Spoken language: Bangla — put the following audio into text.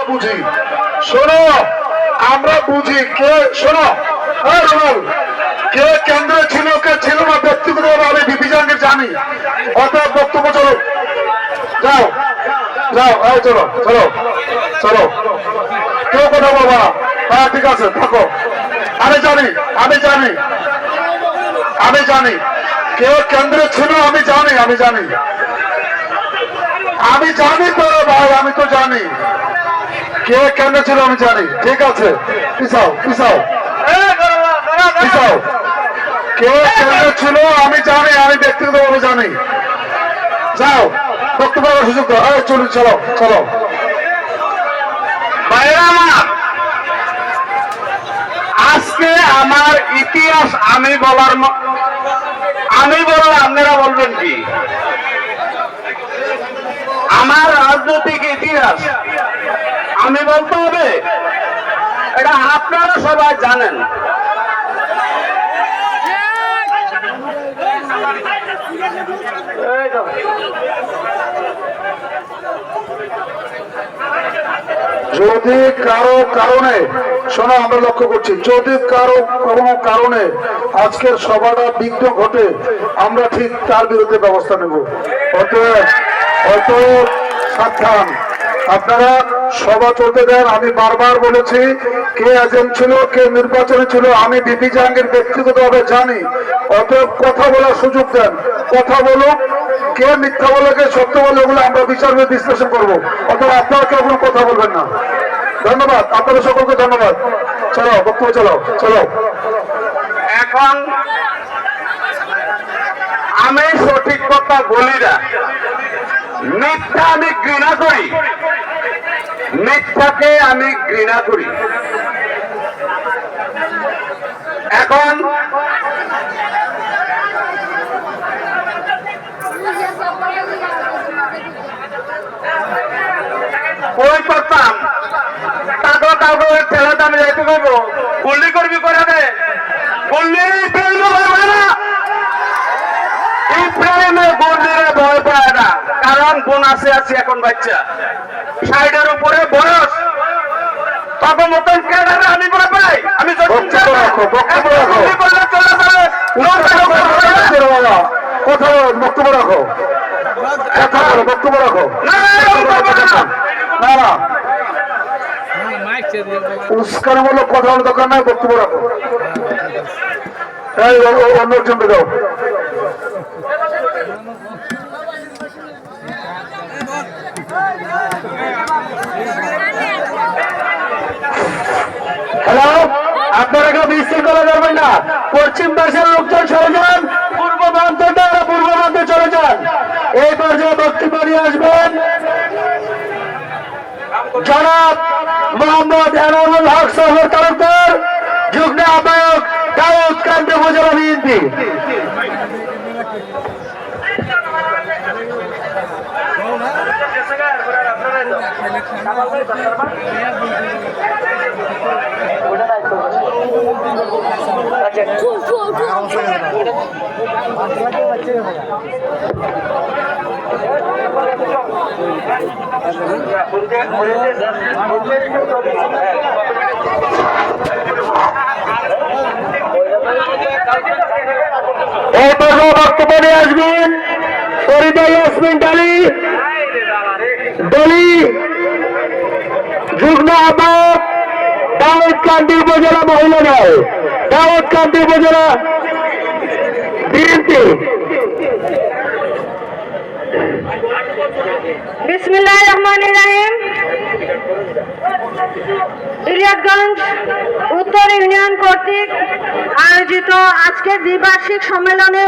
বুঝি। শোনো, আমরা বুঝি কে, শোনো কে কেন্দ্রে ছিল কে ছিল না ব্যক্তিগতভাবে আমি বিপি জাহাঙ্গীর জানি। অতএব বক্তব্য চলো, যাও যাও, চলো চলো চলো, কেউ কথা বলবা। হ্যাঁ ঠিক আছে, থাকো। আমি জানি আমি জানি আমি জানি কেউ কেন্দ্রে ছিল, আমি জানি আমি জানি আমি জানি তো ভাই, আমি তো জানি কে কেন্দ্রে ছিল, আমি জানি। ঠিক আছে, পিছাও পিছাও পিছাও। কে কেন্দ্রে ছিল আমি জানি, আমি ব্যক্তিগতভাবে জানি। যাও, বক্তব্য সুযোগ দাও। চলুন, চলো চলো। আজকে আমার ইতিহাস আমি বললে আপনারা বলবেন কি? আমার রাজনৈতিক ইতিহাস আমি বলতে হবে, এটা আপনারা সবাই জানেন। যদি কারো কারণে, শোনো আমরা লক্ষ্য করছি, যদি কারো কোনো কারণে আজকের সভাটা বিঘ্ন ঘটে, আমরা ঠিক তার বিরুদ্ধে ব্যবস্থা নেব। অতএব সাবধান, আপনারা সভা চলতে দেন। আমি বারবার বলেছি কে এজেন্ট ছিল কে নির্বাচনে ছিল আমি বিপি জাহাঙ্গীর ব্যক্তিগতভাবে জানি। অতএব কথা বলার সুযোগ দেন, কথা বলুক। কে মিথ্যা বলে কে সত্য বলে ওগুলো আমরা বিচার বিশ্লেষণ করবো। অথবা আপনারা কেউ কোনো কথা বলবেন না। ধন্যবাদ আপনাদের সকলকে, ধন্যবাদ। চলো বক্তব্য, চলো চলো। এখন আমি সঠিক কথা বলি না, মিথ্যা আমি ঘৃণা করি, মিথ্যাকে আমি ঘৃণা করি। এখন ওই করতাম তাকে কাউকে ঠেলাতে আমি যাইতে করবো, গুল্লি করবি করে দে, গুল্লি ফেলবো না, এই প্রেমে গুল্লিরে ভয় পায় না। কারণ বোন আছে এখন বাচ্চা 60-এর উপরে বয়স, তত মতন কেডারে আমি ভয় পাই। আমি কথা বক্তব্য রাখো, কথা বলো, বক্তব্য রাখো। না না, উস্কানিমূলক কথা বলার দরকার নাই, বক্তব্য রাখো। অন্য একজনকে দাও। হ্যালো, আপনারা কেউ বিশৃঙ্খলা করবেন না। পশ্চিম পাশের লোকজন সরে যান, পূর্ব প্রান্তটা পূর্ব প্রান্তে চলে যান। এই পর্যায়ে বক্তব্য নিয়ে আসবেন জনাব মোহাম্মদ এনামুল হক সফর তালুকদার, যুগ্ম আহ্বায়ক দাউদকান্দি উপজেলা বিএনপি। এই পর্যায়ে বক্তব্য নিয়ে আসবেন ফরিদা ইয়াসমিন ডলি, যুগ্ম আহ্বায়ক দাউদকান্দি উপজেলা মহিলা দল, দাউদকান্দি উপজেলা বিএনপি। বিসমিল্লাহির রহমানির রহিম। ইলিয়াটগঞ্জ উত্তর ইউনিয়ন কর্তৃক আয়োজিত আজকের দ্বিবার্ষিক সম্মেলনে